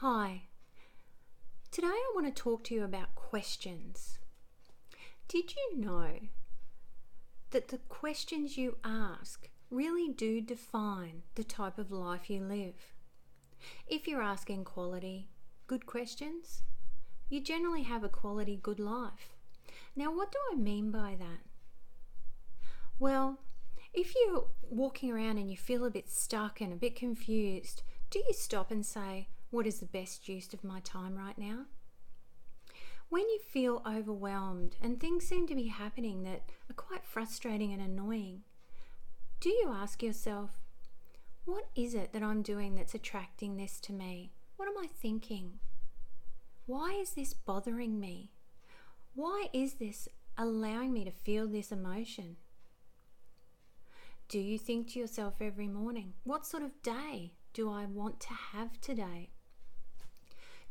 Hi, today I want to talk to you about questions. Did you know that the questions you ask really do define the type of life you live? If you're asking quality, good questions, you generally have a quality, good life. Now, what do I mean by that? Well, if you're walking around and you feel a bit stuck and a bit confused, do you stop and say, what is the best use of my time right now? When you feel overwhelmed and things seem to be happening that are quite frustrating and annoying, do you ask yourself, what is it that I'm doing that's attracting this to me? What am I thinking? Why is this bothering me? Why is this allowing me to feel this emotion? Do you think to yourself every morning, what sort of day do I want to have today?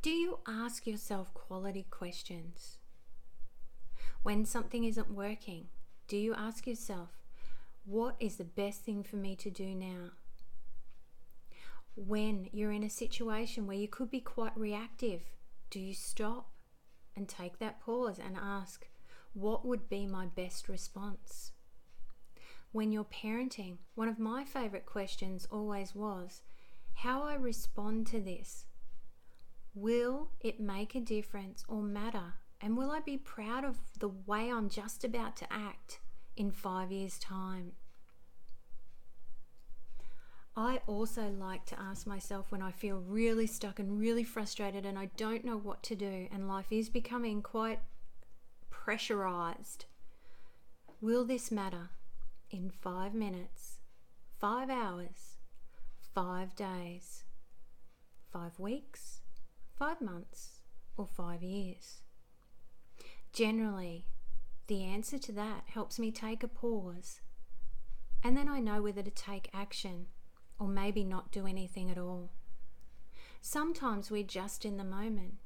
Do you ask yourself quality questions? When something isn't working, do you ask yourself, what is the best thing for me to do now? When you're in a situation where you could be quite reactive, do you stop and take that pause and ask, what would be my best response? When you're parenting, one of my favorite questions always was, how I respond to this. Will it make a difference or matter? And will I be proud of the way I'm just about to act in 5 years' time? I also like to ask myself when I feel really stuck and really frustrated and I don't know what to do and life is becoming quite pressurized. Will this matter in 5 minutes, 5 hours, 5 days, 5 weeks, 5 months, or 5 years? Generally, the answer to that helps me take a pause, and then I know whether to take action or maybe not do anything at all. Sometimes we're just in the moment.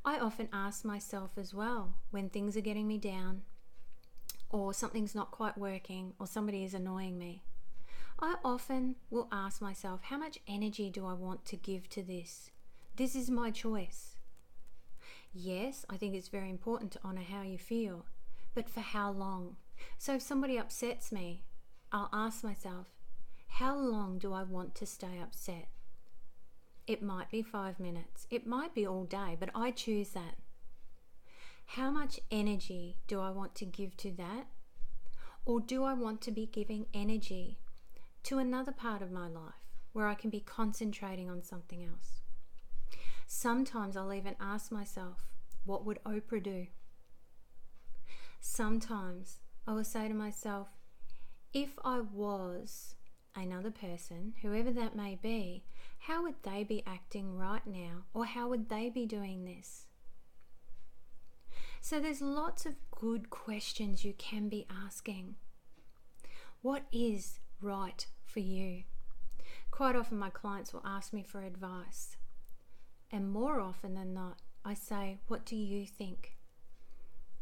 I often ask myself as well when things are getting me down, or something's not quite working, or somebody is annoying me. I often will ask myself, how much energy do I want to give to this? This is my choice. Yes, I think it's very important to honor how you feel, but for how long? So if somebody upsets me, I'll ask myself, how long do I want to stay upset? It might be 5 minutes, it might be all day, but I choose that. How much energy do I want to give to that? Or do I want to be giving energy to another part of my life where I can be concentrating on something else? Sometimes I'll even ask myself, what would Oprah do? Sometimes I will say to myself, if I was another person, whoever that may be, how would they be acting right now? Or how would they be doing this? So there's lots of good questions you can be asking. What is right for you? Quite often my clients will ask me for advice. And more often than not, I say, what do you think?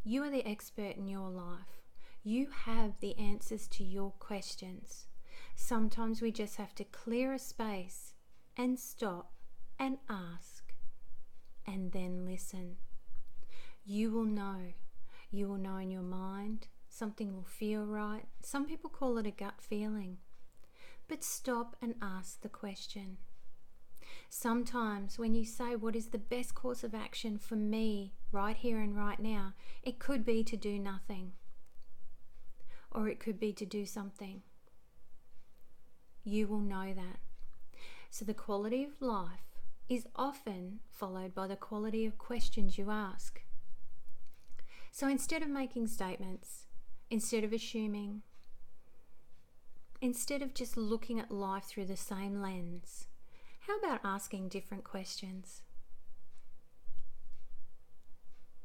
You are the expert in your life. You have the answers to your questions. Sometimes we just have to clear a space and stop and ask and then listen. You will know. You will know in your mind. Something will feel right. Some people call it a gut feeling. But stop and ask the question. Sometimes when you say, what is the best course of action for me right here and right now, it could be to do nothing. Or it could be to do something. You will know that. So the quality of life is often followed by the quality of questions you ask. So instead of making statements, instead of assuming, instead of just looking at life through the same lens, how about asking different questions?